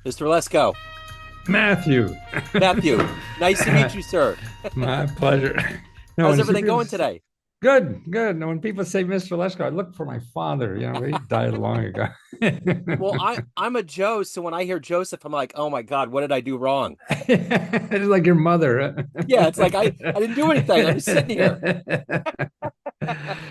Mr. Lesko. Matthew. Matthew, nice to meet you, sir. My pleasure. No, How's when everything people going today? good, good. No, when people say Mr. Lesko, I look for my father. He died long ago. Well, I'm a Joe, so when I hear Joseph, I'm like, oh my God, what did I do wrong? It's like your mother. Yeah, it's like I didn't do anything. I'm just sitting here.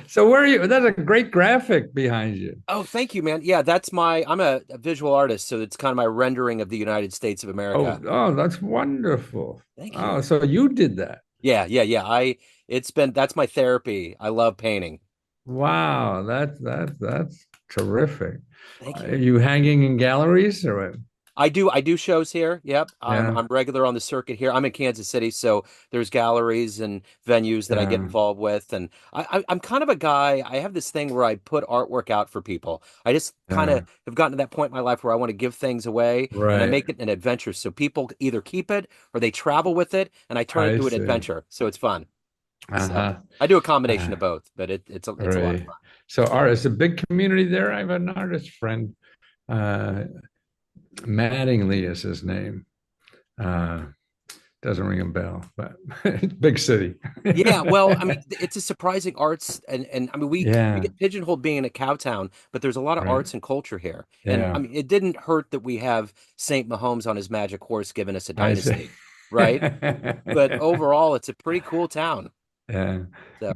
So where are you? That's a great graphic behind you. Oh, thank you, man. Yeah, I'm a visual artist, so it's kind of my rendering of the United States of America. Oh, that's wonderful. Thank Oh, you. so you did that. Yeah. That's my therapy. I love painting. Wow, that's terrific. Thank Are you. you hanging in galleries or what? I do shows here. Yep. I'm Yeah, I'm regular on the circuit here. I'm in Kansas City, so there's galleries and venues that I get yeah. involved with. And I'm kind of a guy, I have this thing where I put artwork out for people. I just kind Yeah, of have gotten to that point in my life where I want to give things away and I right. make it an adventure. So people either keep it or they travel with it and I turn it I into an see. adventure. So it's fun. So Uh-huh. I do a combination Uh, of both, but it's a lot of right. fun. So artists, a big community there. I have an artist friend, uh, Mattingly is his name. Uh, doesn't ring a bell, but big city. Yeah, well, I mean, it's a surprising arts, and I mean, we Yeah, get pigeonholed being in a cow town, but there's a lot of right. arts and culture here, and I Yeah, mean, it didn't hurt that we have Saint Mahomes on his magic horse giving us a I see. dynasty, right? But overall, it's a pretty cool town. Yeah. So,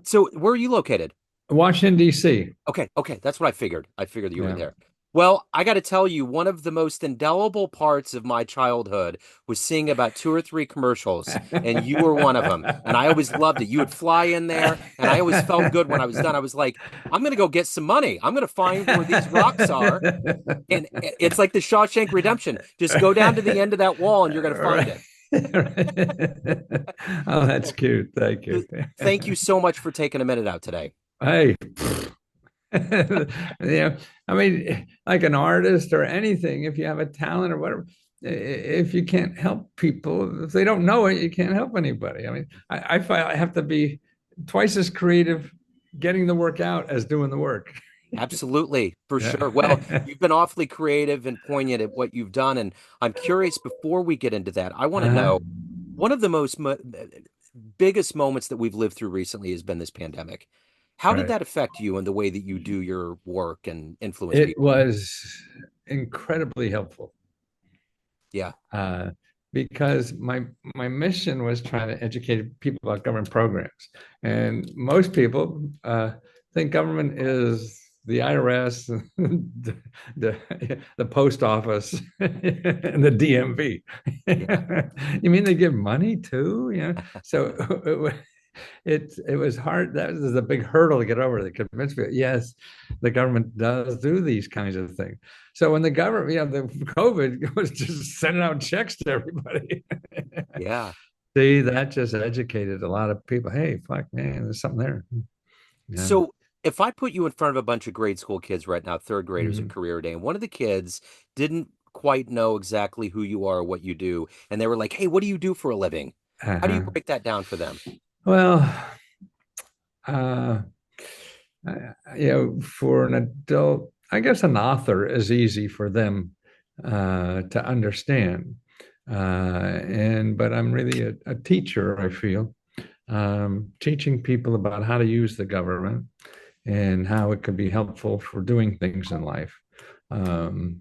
so where are you located? Washington, D.C. Okay, that's what I figured. I figured that you were Yeah. there. Well, I got to tell you, one of the most indelible parts of my childhood was seeing about two or three commercials, and you were one of them. And I always loved it. You would fly in there, and I always felt good when I was done. I was like, I'm going to go get some money. I'm going to find where these rocks are. And it's like the Shawshank Redemption. Just go down to the end of that wall, and you're going to find Right. it. Oh, that's So, cute. Thank you. thank you so much for taking a minute out today. Hey, I mean, like an artist or anything, if you have a talent or whatever, if you can't help people, if they don't know it, you can't help anybody. I mean, I find I have to be twice as creative getting the work out as doing the work. Absolutely, for sure. Well, Yeah. you've been awfully creative and poignant at what you've done, and I'm curious. Before we get into that, I want to Uh-huh. know one of the biggest moments that we've lived through recently has been this pandemic. How did Right. that affect you and the way that you do your work and influence It people? was incredibly helpful. Yeah, uh, because my mission was trying to educate people about government programs, and most people think government is the IRS, the post office, and the DMV. yeah, You mean they give money too? So it was hard. That was a big hurdle to get over to convince me. Yes, the government does do these kinds of things. So when the government, the COVID was just sending out checks to everybody. yeah. See, that just educated a lot of people. Hey, fuck, man, there's something there. Yeah. So if I put you in front of a bunch of grade school kids right now, third graders at Mhm. career day, and one of the kids didn't quite know exactly who you are or what you do, and they were like, "Hey, what do you do for a living?" How do you Uh-huh. break that down for them? Well, uh, for an adult, I guess an author is easy for them to understand. But I'm really a teacher, I feel, teaching people about how to use the government and how it could be helpful for doing things in life. Um,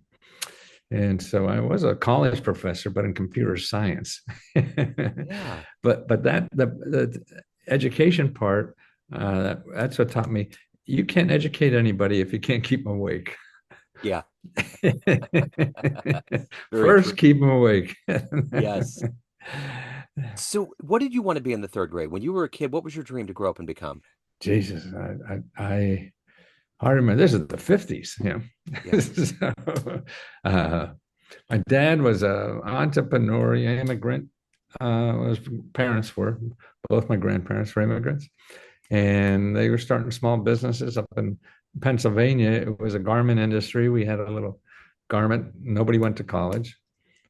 and so I was a college professor, but in computer science. Yeah. But the education part, that's what taught me. You can't educate anybody if you can't keep them awake. Yeah, very true. First, keep them awake. Yes. So, what did you want to be in the third grade? When you were a kid, what was your dream to grow up and become? Jesus, I remember this is the 50s. Yeah. So, uh, my dad was a entrepreneur, immigrant. His parents were, both my grandparents were immigrants, and they were starting small businesses up in Pennsylvania. It was a garment industry. We had a little garment. Nobody went to college.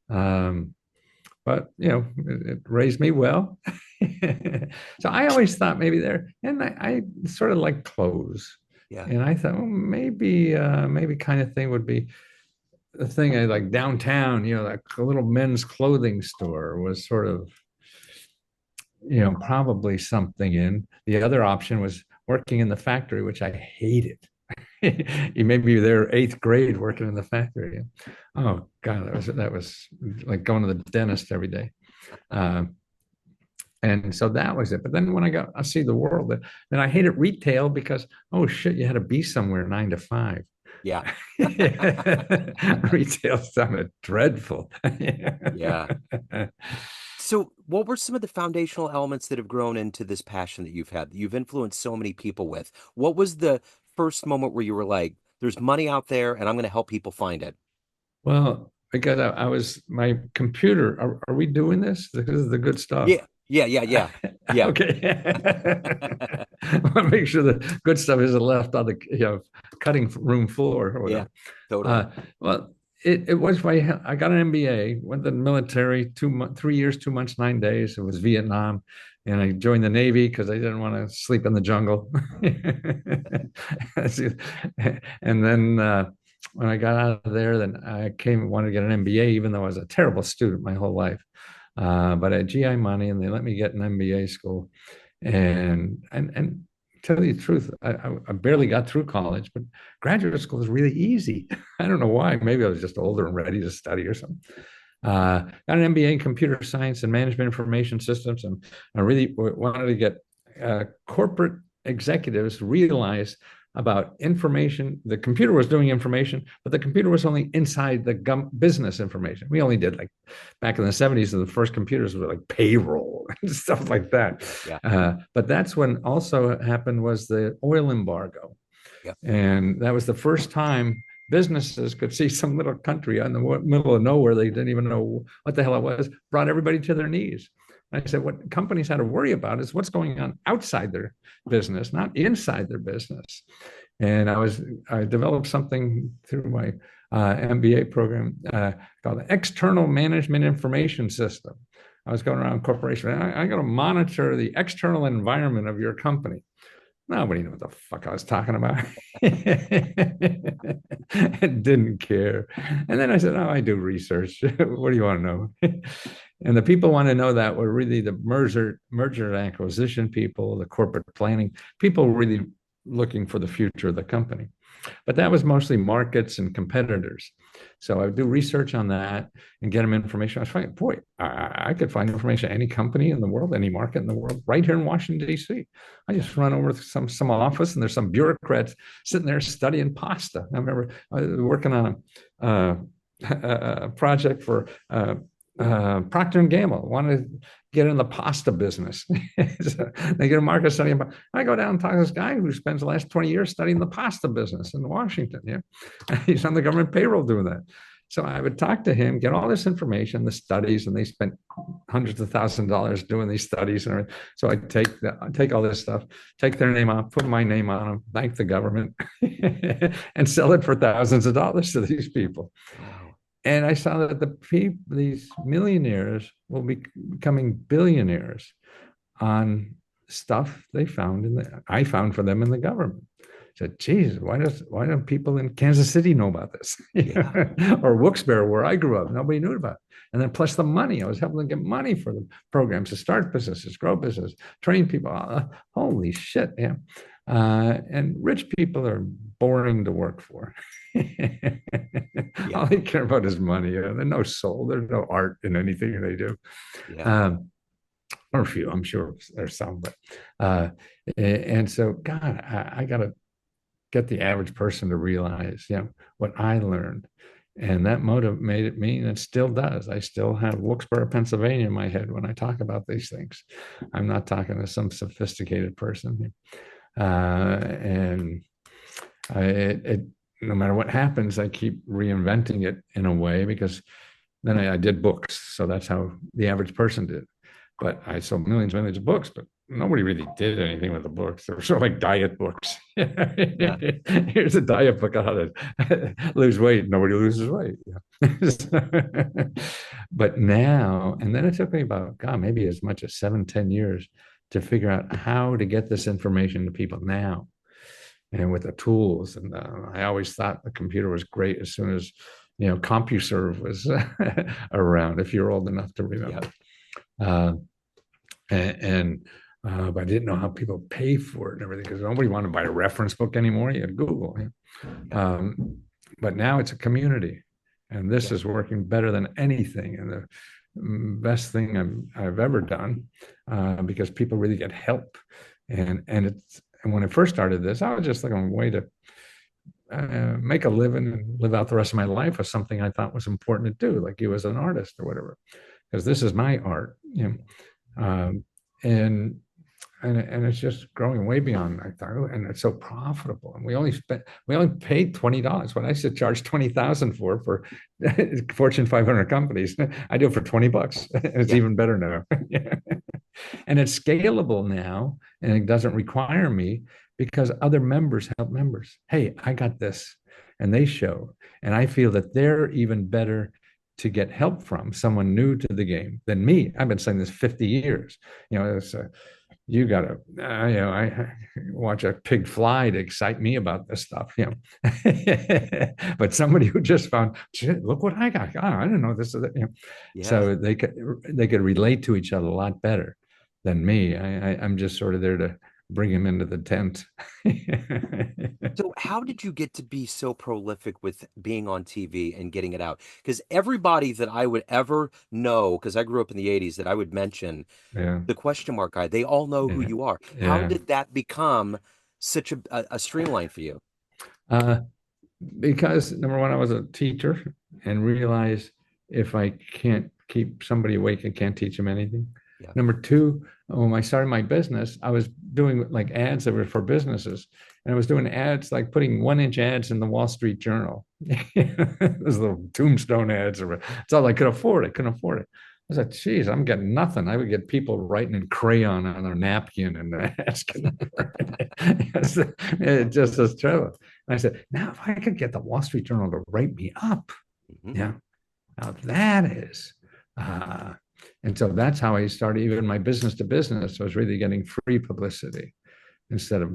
Um, but it raised me well. So I always thought maybe there, and I sort of like clothes, Yeah. and I thought, well, maybe kind of thing would be, the thing like downtown, like a little men's clothing store was sort of, probably something in. The other option was working in the factory, which I hated. You made me there eighth grade working in the factory. Oh God, that was like going to the dentist every day. Uh, and so that was it. But then when I see the world, then I hated retail because, oh shit, you had to be somewhere 9 to 5. Yeah. Retail sounded dreadful. Yeah. So, what were some of the foundational elements that have grown into this passion that you've had, that you've influenced so many people with? What was the first moment where you were like, there's money out there and I'm going to help people find it? Well, because I was my computer. Are we doing this? This is the good stuff. Yeah. Yeah. Yeah. Yeah. Yeah. Okay. I want to make sure the good stuff isn't left on the cutting room floor or Yeah. whatever. Totally. Uh, well, it was I got an MBA, went to the military 3 years, 2 months, 9 days. It was Vietnam, and I joined the Navy because I didn't want to sleep in the jungle. And then when I got out of there, then I wanted to get an MBA, even though I was a terrible student my whole life. But I had GI money, and they let me get an MBA school. And tell you the truth, I barely got through college, but graduate school is really easy. I don't know why. Maybe I was just older and ready to study or something. Got an MBA in computer science and management information systems, and I really wanted to get corporate executives realize about information. The computer was doing information, but the computer was only inside the business information. We only did, like, back in the 70s, the first computers were like payroll and stuff like that. Yeah. But that's when also happened was the oil embargo. Yeah. And that was the first time businesses could see some little country in the middle of nowhere, they didn't even know what the hell it was, brought everybody to their knees. I said, what companies had to worry about is what's going on outside their business, not inside their business. And I developed something through my MBA program called the External Management Information System. I was going around corporation. I got to monitor the external environment of your company. Nobody knew what the fuck I was talking about. Didn't care. And then I said, oh, I do research. What do you want to know? And the people want to know that were really the merger and acquisition people, the corporate planning, people really looking for the future of the company. But that was mostly markets and competitors. So I would do research on that and get them information. I was finding, boy, I could find information any company in the world, any market in the world, right here in Washington, D.C. I just run over to some office, and there's some bureaucrats sitting there studying pasta. I remember working on a project for Procter and Gamble. Wanted to get in the pasta business. So they get a market study about. I go down and talk to this guy who spends the last 20 years studying the pasta business in Washington. Yeah, he's on the government payroll doing that. So I would talk to him, get all this information, the studies, and they spent hundreds of thousands of dollars doing these studies. And so I take all this stuff, take their name off, put my name on them, thank the government, and sell it for thousands of dollars to these people. Wow. And I saw that these millionaires will be becoming billionaires on stuff they found I found for them in the government. I said, geez, why don't people in Kansas City know about this? Yeah. Or Wilkes-Barre, where I grew up, nobody knew about it. And then plus the money, I was helping them get money for the programs to start businesses, grow business, train people. Holy shit, yeah. And rich people are boring to work for. All Yeah. they care about is money. There's no soul. There's no art in anything they do. Yeah. Or a few, I'm sure there's some, but and so God, I got to get the average person to realize, what I learned, and that motivated me, and it still does. I still have Wilkes-Barre, Pennsylvania in my head when I talk about these things. I'm not talking to some sophisticated person, and no matter what happens, I keep reinventing it in a way, because then I did books. So that's how the average person did. But I sold millions and millions of books, but nobody really did anything with the books. They were sort of like diet books. Yeah. Here's a diet book on how to lose weight. Nobody loses weight. But now, and then it took me about, God, maybe as much as 7, 10 years to figure out how to get this information to people now, and with the tools. And I always thought the computer was great as soon as CompuServe was around, if you're old enough to remember. Yep. Uh, and but I didn't know how people pay for it and everything, because nobody wanted to buy a reference book anymore. You had Google. Yep. But now it's a community, and this Yep. is working better than anything, and the best thing I've ever done, because people really get help. And when I first started this, I was just looking a way to make a living and live out the rest of my life with something I thought was important to do, like you as an artist or whatever, because this is my art. Um, and and it's just growing way beyond I thought, and it's so profitable. And we only paid $20. What I should charge 20,000 for Fortune 500 companies, I do it for $20. It's Yeah. even better now. And it's scalable now, and it doesn't require me, because other members help members. Hey, I got this, and they show, and I feel that they're even better to get help from someone new to the game than me. I've been saying this 50 years. It's you got to, I watch a pig fly to excite me about this stuff. But somebody who just found, look what I got. Oh, I didn't know this. Yeah. So they could relate to each other a lot better than me. I'm just sort of there to bring him into the tent. So how did you get to be so prolific with being on TV and getting it out? Because everybody that I would ever know, because I grew up in the 80s, that I would mention Yeah, the question mark guy, they all know who yeah, you are. How yeah. did that become such a streamline for you? Uh, because number one, I was a teacher and realized if I can't keep somebody awake, I can't teach them anything. Yeah. Number two, when I started my business, I was doing like ads that were for businesses. And I was doing ads, like putting 1-inch ads in the Wall Street Journal. Those little tombstone ads. It's all I could afford. I couldn't afford it. I said, geez, I'm getting nothing. I would get people writing in crayon on their napkin and asking for it. It just was trouble. And I said, now if I could get the Wall Street Journal to write me up, Hmm. yeah, now that is, uh, and so that's how I started. Even my business to business was really getting free publicity instead of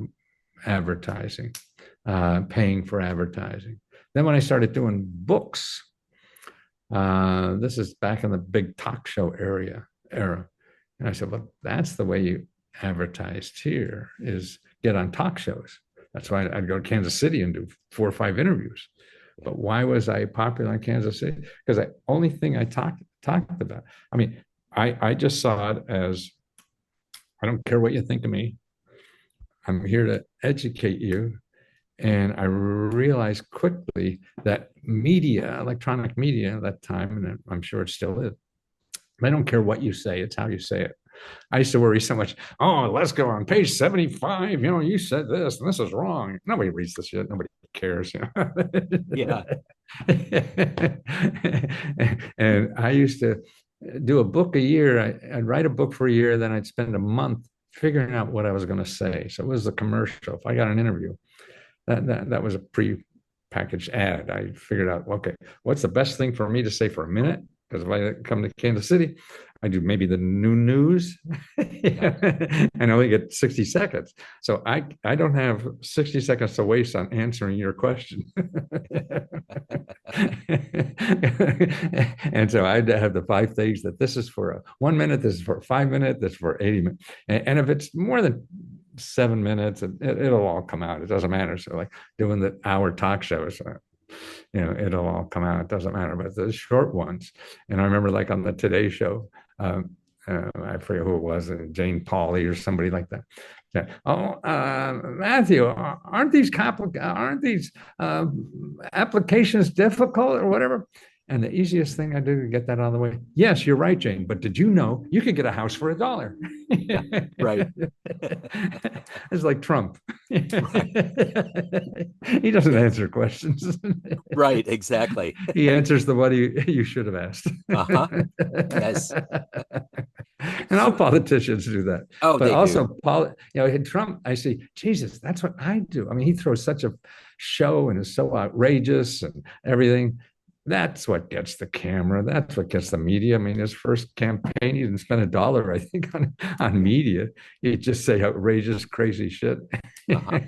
advertising, paying for advertising. Then when I started doing books, this is back in the big talk show era. And I said, well, that's the way you advertised here, is get on talk shows. That's why I'd go to Kansas City and do 4 or 5 interviews. Yeah. But why was I popular in Kansas City? Because the only thing I talked about, I mean, I just saw it as, I don't care what you think of me. I'm here to educate you. And I realized quickly that media, electronic media at that time, and I'm sure it still is, I don't care what you say, it's how you say it. I used to worry so much. Oh, let's go on page 75. You said this and this is wrong. Nobody reads this shit. Nobody cares. Yeah. And I used to do a book a year. I'd write a book for a year, then I'd spend a month figuring out what I was going to say. So it was a commercial. If I got an interview, that was a pre-packaged ad. I figured out, okay, what's the best thing for me to say for a minute? Because if I come to Kansas City, I do maybe the new news Yeah. and I only get 60 seconds. So I don't have 60 seconds to waste on answering your question. And so I'd have the 5 things that this is for 1 minute, this is for 5 minutes, this is for 80 minutes. And if it's more than 7 minutes, it'll all come out. It doesn't matter. So like doing the hour talk shows, it'll all come out. It doesn't matter. But the short ones, and I remember like on the Today Show, I forget who it was, Jane Pauley or somebody like that. Oh, Matthew, aren't these applications difficult or whatever? And the easiest thing I do to get that out of the way, yes, you're right, Jane. But did you know you could get a house for $1? Yeah. Right. It's like Trump. Right. He doesn't Yeah. answer questions. Right. Exactly. He answers the what you should have asked. Uh-huh. Yes. And all So, politicians do that. oh, But they do. also, Trump, I see, Jesus, that's what I do. I mean, he throws such a show and is so outrageous and everything. That's what gets the camera. That's what gets the media. I mean, his first campaign, he didn't spend a dollar, I think, on Yeah. media. He'd just say outrageous, crazy shit. Uh-huh.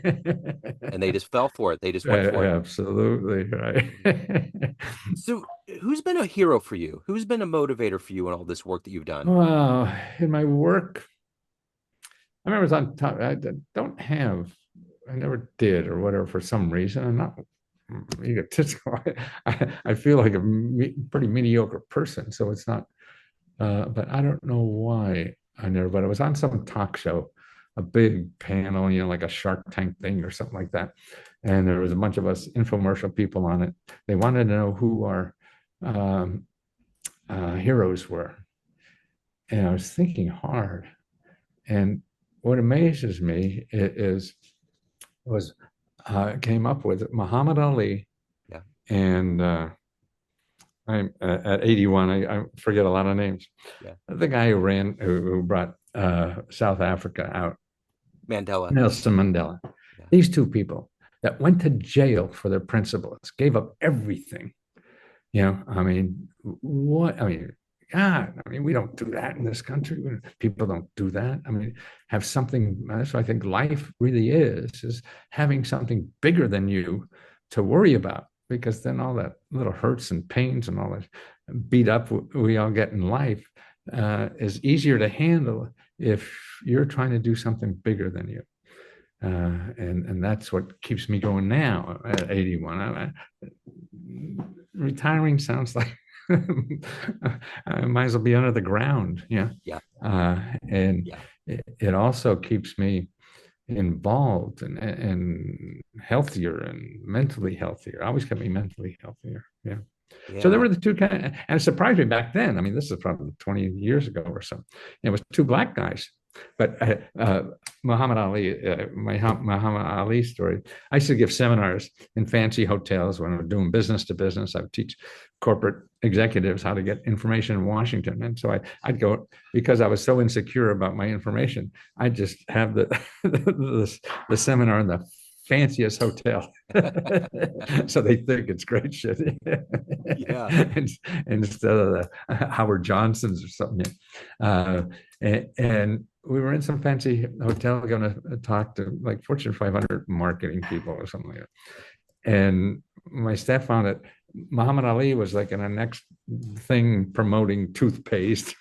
And they just fell for it. They just went for it. Absolutely right. So, who's been a hero for you? Who's been a motivator for you in all this work that you've done? Well, in my work, I remember it was on top. Don't have, I never did or whatever for some reason. I'm not egotistical. I feel like a pretty mediocre person. So it's not, but I don't know why I never, but I was on some talk show, a big panel, like a Shark Tank thing or something like that. And there was a bunch of us infomercial people on it. They wanted to know who our um, heroes were. And I was thinking hard. And what amazes me is was came up with Muhammad Ali, Yeah. and I'm at 81. I forget a lot of names. Yeah. The guy who brought South Africa out, Mandela. Nelson Mandela. Yeah. These two people that went to jail for their principles, gave up everything. I mean, what? I mean, God, I mean, we don't do that in this country. People don't do that. I mean, have something. That's what I think life really is having something bigger than you to worry about, because then all that little hurts and pains and all that beat up we all get in life is easier to handle if you're trying to do something bigger than you. And that's what keeps me going now at 81. Retiring sounds like I might as well be under the ground. Yeah. Yeah. And Yeah. it also keeps me involved and healthier and mentally healthier. Always kept me mentally healthier. Yeah. So there Yeah. were the two kind of, and it surprised me back then. I mean, this is probably 20 years ago or so. It was two black guys. But Muhammad Ali, my Muhammad Ali story, I used to give seminars in fancy hotels when I was doing business to business. I would teach corporate executives how to get information in Washington. And so I'd go, because I was so insecure about my information, I'd just have the seminar in the fanciest hotel. So they think it's great shit. Yeah. Instead of the Howard Johnson's or something. And we were in some fancy hotel going to talk to like Fortune 500 marketing people or something like that. And my staff found that Muhammad Ali was like in a next thing promoting toothpaste,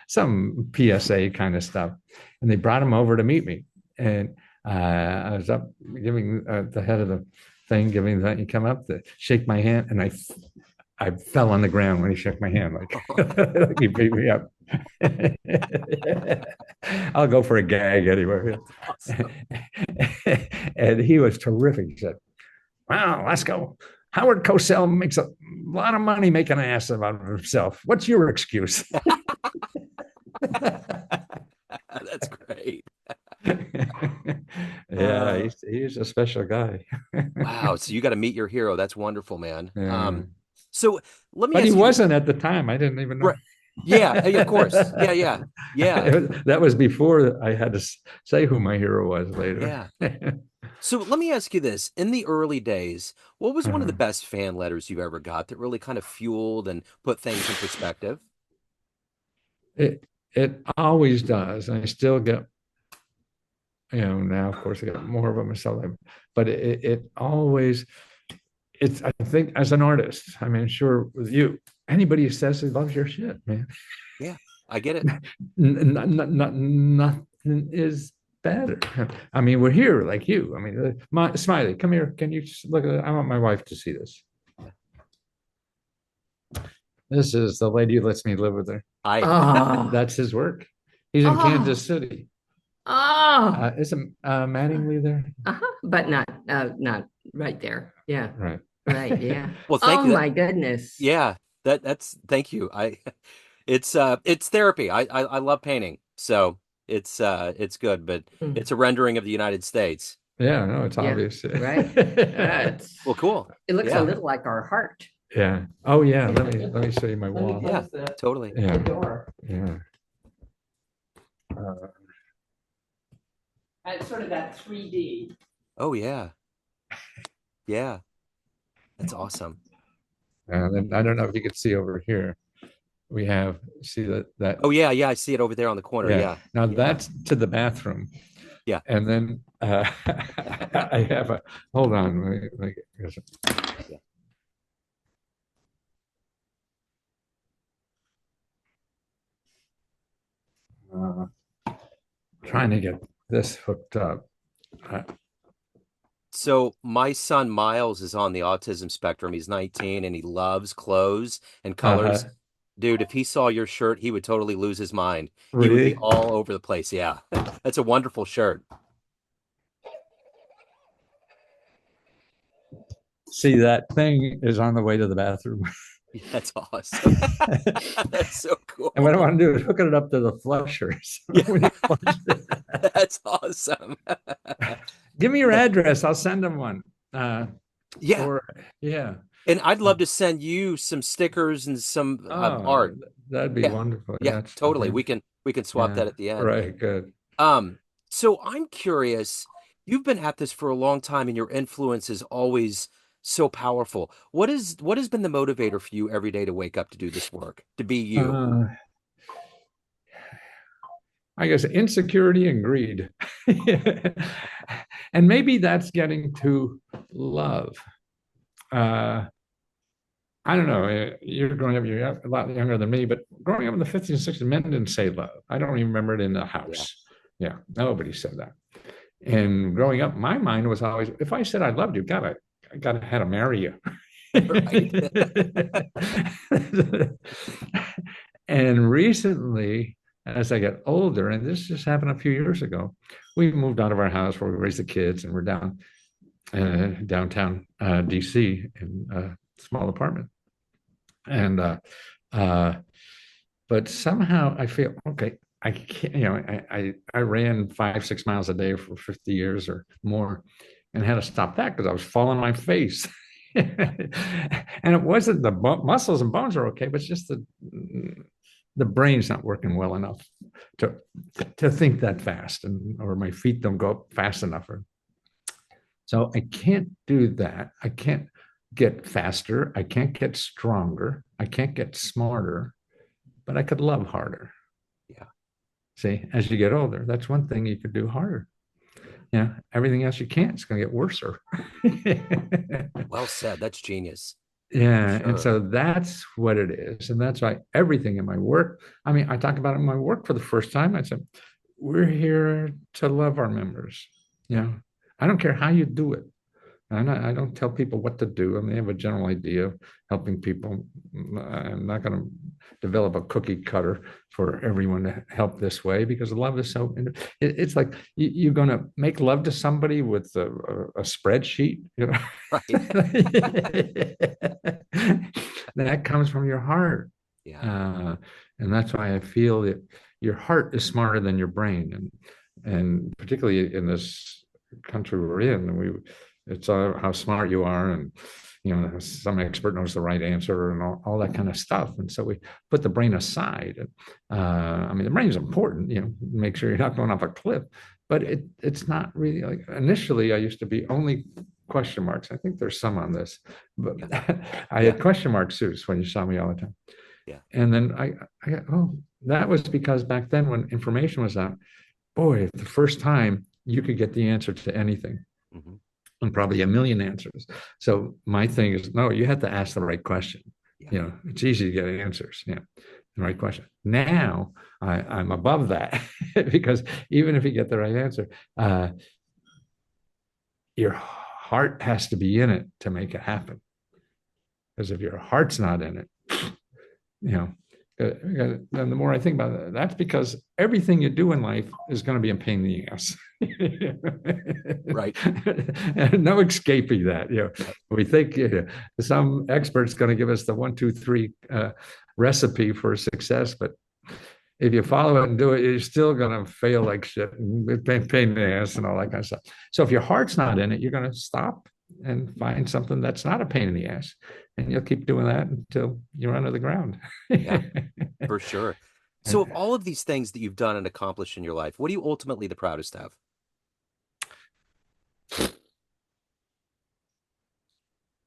some PSA kind of stuff. And they brought him over to meet me. And I was up giving the head of the thing, giving that, you come up to shake my hand, and I fell on the ground when he shook my hand, like he beat me up. I'll go for a gag anyway. Awesome. And he was terrific. He said, "Well, Lesko. Howard Cosell makes a lot of money making an ass of himself. What's your excuse?" That's great. Yeah, he's a special guy. Wow. So you got to meet your hero. That's wonderful, man. Yeah. So let me But he ask you this. wasn't at the time. I didn't even know. Right. Yeah, of course. Yeah, yeah. Yeah. That was before I had to say who my hero was later. Yeah. So let me ask you this. In the early days, what was one of the Uh, best fan letters you've ever got that really kind of fueled and put things in perspective? it it always does. I still get, now of course I get more of them myself, but it always, it's, I think as an artist, I mean, sure with you, anybody who says he loves your shit, man, Yeah, I get it. nothing is better. I mean, we're here like you. I mean, Smiley, come here. Can you just look at it? I want my wife to see this. This is the lady who lets me live with her. I Oh, That's his work. He's in oh, Kansas City. oh, Isn't Mattingly there? but not right there. Yeah, Right. right. Yeah. well, thank Oh you. my goodness. Yeah, that's thank you. It's therapy. I love painting. So it's good, but Mm, it's a rendering of the United States. Yeah, no, it's yeah, obvious. right. Well, cool. It looks a Yeah. little like our heart. Yeah. Oh yeah. Let me show you my Let me wall. Yeah, close the totally. Yeah. door. Yeah. Uh, It's sort of that 3D. Oh yeah. Yeah. That's awesome. And then I don't know if you could see over here. We have see that Oh yeah, yeah, I see it over there on the corner. yeah. Yeah, Now yeah, that's to the bathroom, yeah. and then I have a hold on. Yeah. Uh, trying to get this hooked up. Uh, So my son Miles is on the autism spectrum. He's 19 and he loves clothes and colors. uh, Dude, if he saw your shirt, he would totally lose his mind. He would be really? all over the place. Yeah. That's a wonderful shirt. See, that thing is on the way to the bathroom. Yeah, that's awesome. That's so And what I cool. want to do is hook it up to the flusher. So Yeah, when you flush it, that's awesome. give me your address. I'll send them one. Yeah. Or yeah. And I'd love to send you some stickers and some Oh, art. that'd be Yeah. wonderful. Yeah, Yeah, totally. great. We can swap Yeah, that at the end. right. Good. Um, so I'm curious, you've been at this for a long time and your influence is always so powerful. What has been the motivator for you every day to wake up to do this work, to be you? Uh, I guess insecurity and greed. And maybe that's getting to love. Uh, I don't know. You're growing up, you're a lot younger than me, but growing up in the 50s and 60s, men didn't say love. I don't even remember it in the Yeah. house. Yeah, nobody said that. And growing up, my mind was always, if I said I loved you, I gotta had to marry you. Right. And recently, as I get older, and this just happened a few years ago, we moved out of our house where we raised the kids, and we're downtown DC in a small apartment. And uh, but somehow I feel okay. I can't, I ran 5, 6 miles a day for 50 years or more, and had to stop that because I was falling on my face. And it wasn't the muscles and bones are okay, but it's just the brain's not working well enough to to think that fast, and or my feet don't go up fast enough. So I can't do that. I can't get faster. I can't get stronger. I can't get smarter, but I could love harder. Yeah. See, as you get older, that's one thing you could do harder. Yeah, everything else you can't. It's going to get worse. Well said. That's genius for Yeah, and sure. so that's what it is, and that's why everything in my work. I mean, I talk about it in my work for the first time. I said, "We're here to love our members." You know, I don't care how you do it. I don't tell people what to do. I mean, I have a general idea of helping people. I'm not going to develop a cookie cutter for everyone to help this way because love is so. It's like you're going to make love to somebody with a spreadsheet, you know. Right. That comes from your heart, Yeah. uh, and that's why I feel that your heart is smarter than your brain, and particularly in this country we're in, it's how smart you are, and some expert knows the right answer, and all that kind of stuff. And so we put the brain aside. I mean, the brain is important, make sure you're not going off a cliff, but it's not really like initially. I used to be only question marks. I think there's some on this, but Yeah. I Yeah. had question mark suits when you saw me all the time. Yeah. And then I got, oh, that was because back then when information was out, boy, the first time you could get the answer to anything Hmm. and probably a million answers. So my thing is, no, you have to ask the right question. Yeah. It's easy to get answers. Yeah, the right question. Now I'm above that because even if you get the right answer, your heart has to be in it to make it happen. Because if your heart's not in it, you know, then the more I think about it, that's because everything you do in life is going to be a pain in the ass. Right. No escaping that. Yep. We think some expert's going to give us the 1, 2, 3 recipe for success, but if you follow it and do it, you're still going to fail like shit and pain in the ass and all that kind of stuff. So if your heart's not in it, you're going to stop and find something that's not a pain in the ass, and you'll keep doing that until you're under the ground. Yeah, for sure. So of all of these things that you've done and accomplished in your life, what are you ultimately the proudest of?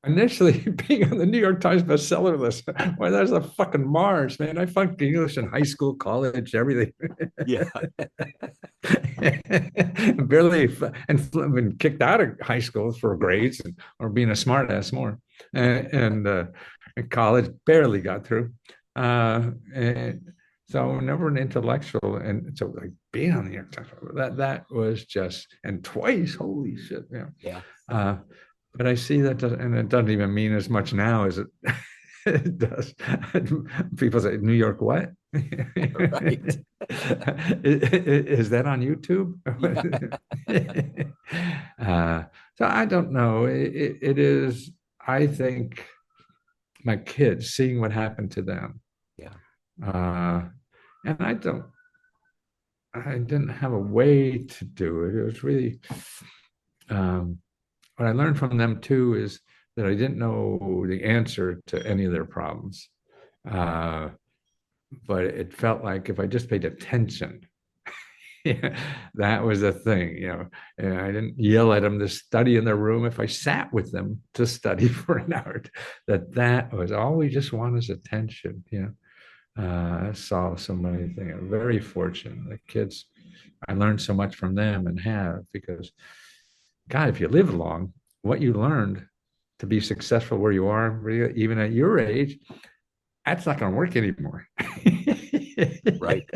initially being on the New York Times bestseller list. Well, that's a fucking Mars, man. I funked English in high school, college, everything. Yeah. Barely and been kicked out of high school for grades or being a smart ass more. In college, barely got through. And so never an intellectual. And so like being on the New York Times, that was just, and twice, holy shit. Yeah. Yeah. But I see that, and it doesn't even mean as much now as it, it does. People say, New York, what? Right. Is that on YouTube? So I don't know. It is, I think, my kids, seeing what happened to them. Yeah. And I didn't have a way to do it. It was really, what I learned from them too is that I didn't know the answer to any of their problems. But it felt like if I just paid attention, yeah, that was a thing, And I didn't yell at them to study in their room. If I sat with them to study for an hour, that was all we just want is attention. I saw so many things. I'm very fortunate. The kids, I learned so much from them and have, because God, if you live long, what you learned to be successful where you are, even at your age, that's not going to work anymore. Right.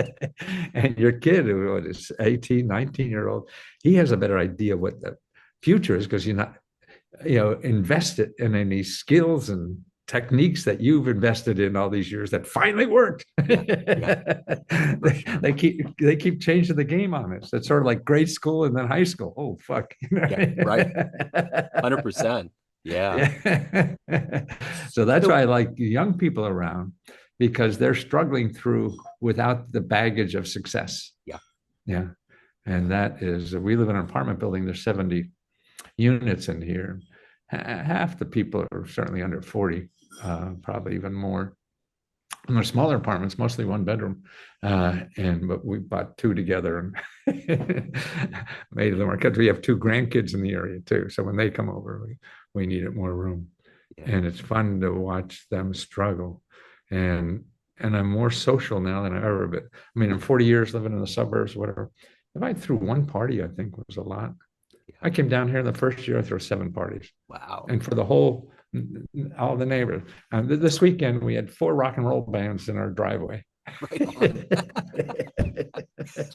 And your kid, who is 18, 19-year-old, he has a better idea what the future is because you're not, invested in any skills and techniques that you've invested in all these years that finally worked. Yeah. They keep changing the game on us. It's sort of like grade school and then high school. Oh fuck. Yeah. Right. 100%. Yeah. Yeah. So that's So why I like young people around, because they're struggling through without the baggage of success. yeah. Yeah. And that is, we live in an apartment building. There's 70 units in here. Half the people are certainly under 40, probably even more. And they're smaller apartments, mostly one bedroom. But we bought two together and made them work. Because we have two grandkids in the area too. So when they come over, we needed more room. Yeah. And it's fun to watch them struggle. And I'm more social now than I've ever been. I mean, in 40 years living in the suburbs, whatever. If I threw one party, I think was a lot. Yeah. I came down here the first year, I threw 7 parties. Wow. And for the whole, all the neighbors. This weekend, we had 4 rock and roll bands in our driveway. Right on.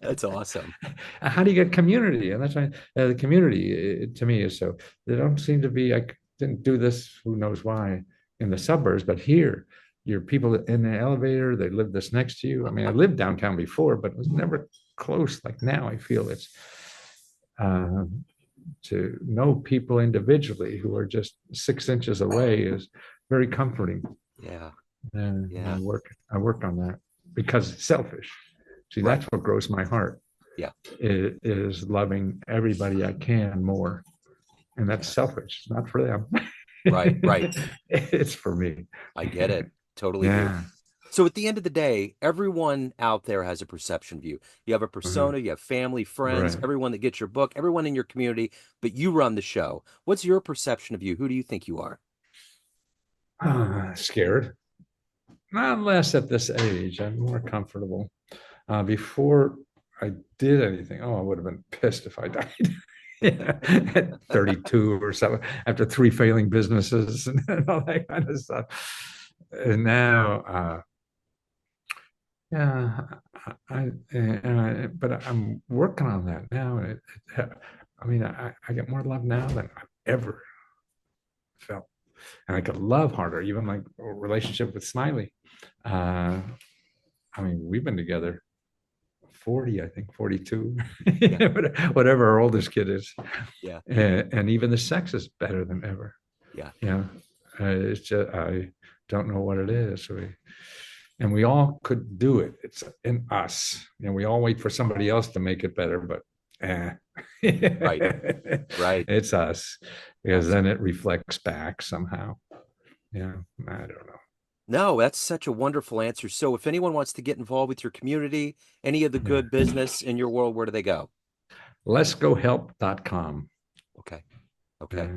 That's awesome. How do you get community? And that's why the community, to me, is so, they don't seem to be, I didn't do this, who knows why, in the suburbs, but here, your people in the elevator, they live this next to you. I mean, I lived downtown before, but it was never close like now. I feel it's to know people individually who are just 6 inches away is very comforting. Yeah. And Yeah. I work on that because it's selfish. See, Right. that's what grows my heart. Yeah. It is loving everybody I can more. And that's selfish. It's not for them. Right. Right. It's for me. I get it. Totally do. Yeah. So at the end of the day, everyone out there has a perception of you. You have a persona, you have family, friends, Right. everyone that gets your book, everyone in your community, but you run the show. What's your perception of you? Who do you think you are? Scared. Not less at this age. I'm more comfortable. Before I did anything, I would have been pissed if I died. At 32 or something, after 3 failing businesses and all that kind of stuff. And now, yeah, but I'm working on that now. I mean, I get more love now than I've ever felt. And I could love harder, even my relationship with Smiley. I mean, we've been together 40, I think 42, Yeah. whatever our oldest kid is. Yeah. And even the sex is better than ever. Yeah. It's just, I don't know what it is. And we all could do it. It's in us. We all wait for somebody else to make it better, but Right. It's us, because then it reflects back somehow. Yeah, I don't know. No, that's such a wonderful answer. So if anyone wants to get involved with your community, any of the good business in your world, where do they go? Leskohelp.com. Okay. Okay.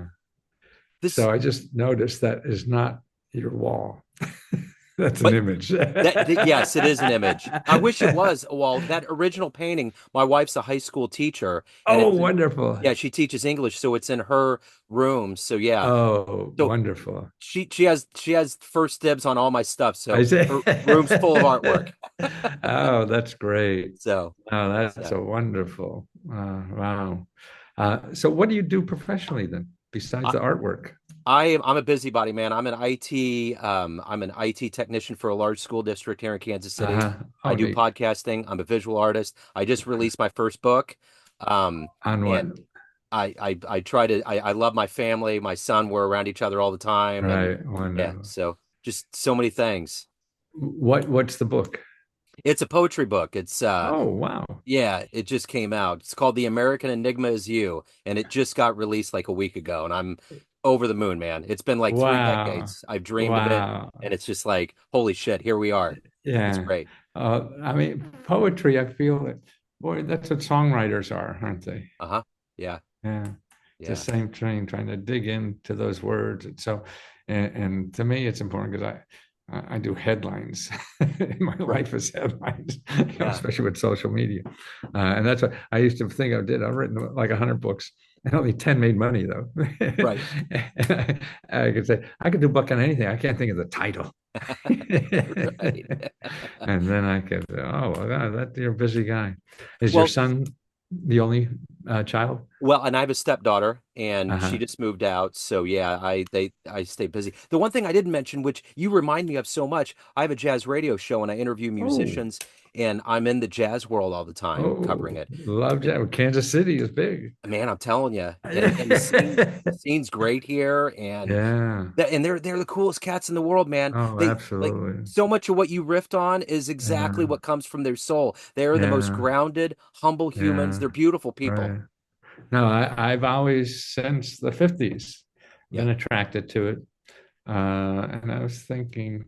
This, So I just noticed that is not your wall. That's an but image. yes, it is an image. I wish it was. Well, that original painting, my wife's a high school teacher, and Oh, it's in, wonderful. yeah, she teaches English, so it's in her room. So yeah, Oh, so wonderful. she has first dibs on all my stuff. I So say, her room's full of artwork. oh, that's great. So Oh, that's yeah, a wonderful. Wow. So what do you do professionally then, besides I, the artwork? I'm a busybody, man. I'm an IT technician for a large school district here in Kansas City. Uh-huh. I Oh, do neat. podcasting. I'm a visual artist. I just released my first book. On what? And I love my family. My son, we're around each other all the time. And Right. yeah, Wonderful. so just so many things. What's the book? It's a poetry book. Oh, wow. Yeah, it just came out. It's called The American Enigma Is You, and it just got released like a week ago, and I'm over the moon, man. It's been like three Wow. decades. I've dreamed of it, Wow. and it's just like, holy shit, here we are. It's Yeah. great. I mean, poetry, I feel it. Boy, that's what songwriters are, aren't they? Uh-huh. Yeah, Yeah. It's the yeah. same train trying to dig into those words. And so, and to me, it's important because I do headlines. My Right. life is headlines, Yeah. especially with social media. And that's what I used to think I did. I've written like 100 books, and only 10 made money though. Right. And I could say I could do a book on anything. I can't think of the title. Right. And then I could, oh, well, God, that you're a busy guy. Is your Well, son the only child? well, and I have a stepdaughter, and she Uh-huh. just moved out. So yeah, I stay busy. The one thing I didn't mention, which you remind me of so much, I have a jazz radio show, and I interview Oh, musicians, and I'm in the jazz world all the time covering oh, it. love And that. Kansas City is big. man, I'm telling you, and the scene's great here, and Yeah. they're the coolest cats in the world, man. Oh, They like absolutely. so much of what you riffed on is exactly Yeah. what comes from their soul. They are the most Yeah. grounded, humble humans. Yeah. They're beautiful people. Right. No, I've always, since the 50s, Yeah. been attracted to it. And I was thinking,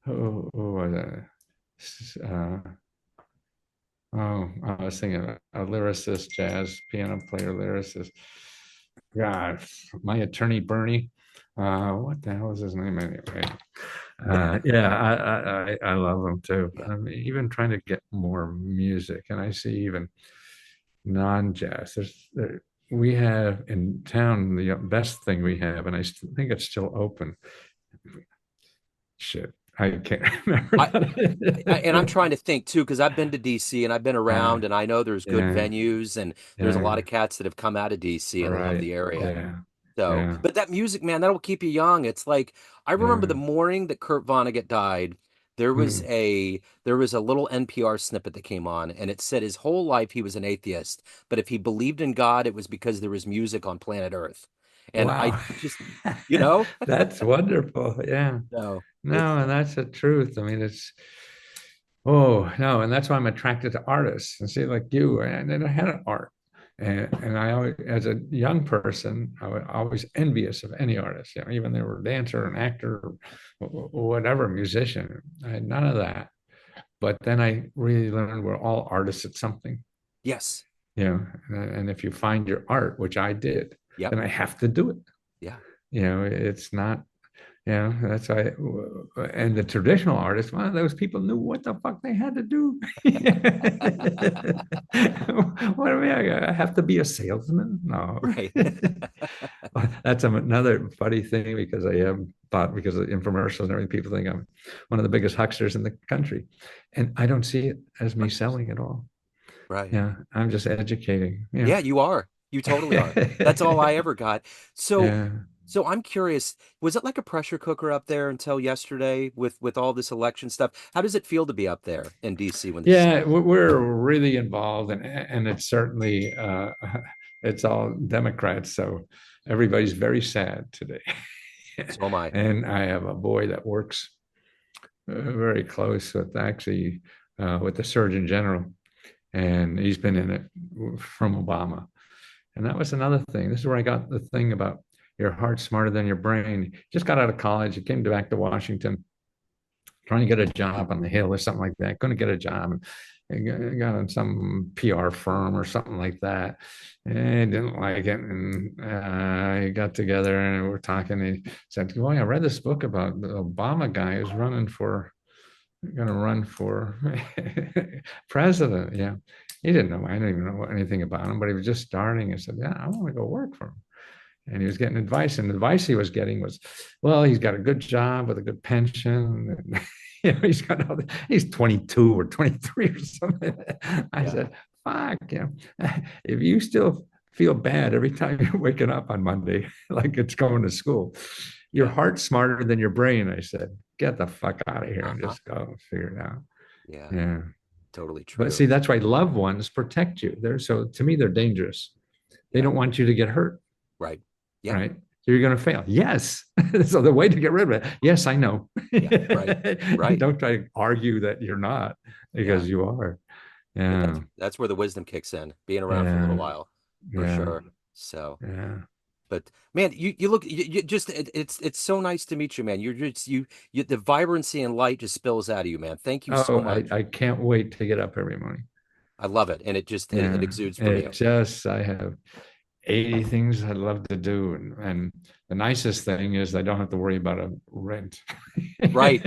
who was it? Oh, I was thinking a lyricist, jazz piano player, lyricist. God, my attorney Bernie. What the hell is his name anyway? Yeah, I love him too. Yeah. I'm even trying to get more music, and I see even non-jazz. We have in town the best thing we have, and I think it's still open. Shit, I can't remember I, and I'm that. trying to think too, because I've been to DC and I've been Uh, around and I know there's good yeah, venues and there's a lot yeah, of cats that have come out of DC and love right, the area. yeah, So, yeah, but that music, man, that'll keep you young. It's like I remember the yeah. morning that Kurt Vonnegut died, Mm. there was a little NPR snippet that came on and it said his whole life he was an atheist, but if he believed in God, it was because there was music on planet Earth. And I Wow, just, you know, that's wonderful. Yeah, so it's no, and that's the truth. I mean, oh no, and that's why I'm attracted to artists. And see, like you, and then I had an art, and I always, as a young person, I was always envious of any artist. You know, even they were a dancer, an actor, or whatever, musician. I had none of that. But then I really learned we're all artists at something. yes. You know, and if you find your art, which I did, Yep. then I have to do it. Yeah. You know, it's not, yeah, that's why. And the traditional artists, well, those people knew what the fuck they had to do. What do I mean? I have to be a salesman? No. Right. That's another funny thing because I am thought because of infomercials and everything, people think I'm one of the biggest hucksters in the country. And I don't see it as me selling at all. Right. Yeah, I'm just educating. Yeah. Yeah, you are. You totally are. That's all I ever got. So, Yeah. so I'm curious, was it like a pressure cooker up there until yesterday with all this election stuff? How does it feel to be up there in DC when this is Yeah, happening? we're really involved, and it's certainly it's all Democrats, so everybody's very sad today. So am I. And I have a boy that works very close with actually with the Surgeon General, and he's been in it from Obama. And that was another thing. This is where I got the thing about your heart smarter than your brain. Just got out of college. He came back to Washington, trying to get a job on the Hill or something like that. Couldn't get a job. And got in some PR firm or something like that. And didn't like it. And I got together and we were talking. And he said, "Boy, I read this book about the Obama guy who's going to run for president." Yeah. He didn't know. I didn't even know anything about him, but he was just starting. I said, "Yeah, I want to go work for him." And he was getting advice, and the advice he was getting was, well, he's got a good job with a good pension. And, he's 22 or 23 or something. I said, fuck, if you still feel bad every time you're waking up on Monday, like it's going to school, your heart's smarter than your brain. I said, get the fuck out of here and just go figure it out. Yeah. Totally true. But see, that's why loved ones protect you. So to me, they're dangerous. They don't want you to get hurt. Right. Yeah. Right. So you're going to fail. Yes. So the way to get rid of it. Yes, I know. Right. Don't try to argue that you're not, because you are. Yeah. That's where the wisdom kicks in, being around for a little while, for sure. So, but man, you look, you just, it's so nice to meet you, man. You're just, the vibrancy and light just spills out of you, man. Thank you so much. I can't wait to get up every morning. I love it. And it just, it exudes from you. I have 80 things I'd love to do. And the nicest thing is I don't have to worry about a rent. Right.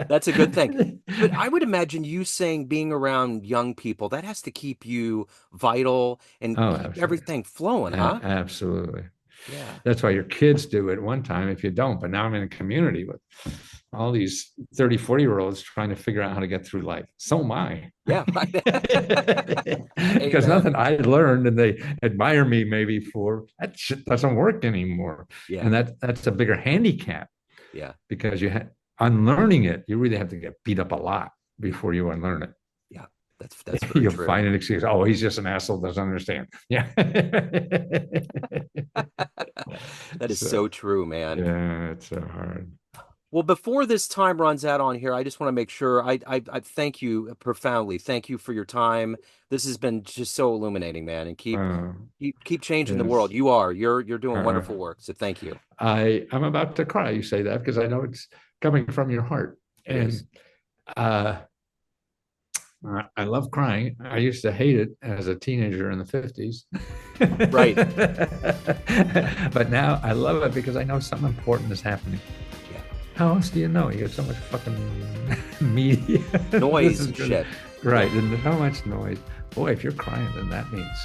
That's a good thing. But I would imagine you saying being around young people, that has to keep you vital and keep everything flowing, huh? Absolutely. Yeah. That's why your kids do it one time if you don't. But now I'm in a community with all these 30, 40-year-olds trying to figure out how to get through life. So am I. Yeah. Because nothing I learned and they admire me maybe for, that shit doesn't work anymore. Yeah. And that's a bigger handicap. Yeah. Because unlearning it, you really have to get beat up a lot before you unlearn it. Yeah. That's very You'll true. find an excuse. Oh, he's just an asshole, doesn't understand. Yeah. That is so true, man. Yeah, it's so hard. Well, before this time runs out on here, I just want to make sure I thank you profoundly. Thank you for your time. This has been just so illuminating, man, and keep changing the world. You're doing wonderful work. So thank you. I'm about to cry. You say that because I know it's coming from your heart. And I love crying. I used to hate it as a teenager in the 50s. Right. But now I love it because I know something important is happening. How else do you know? You get so much fucking media. Noise and shit. Right. And how much noise. Boy, if you're crying, then that means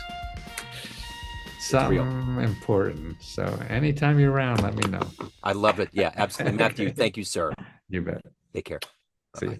something important. So anytime you're around, let me know. I love it. Yeah, absolutely. Matthew, thank you, sir. You bet. Take care. See you.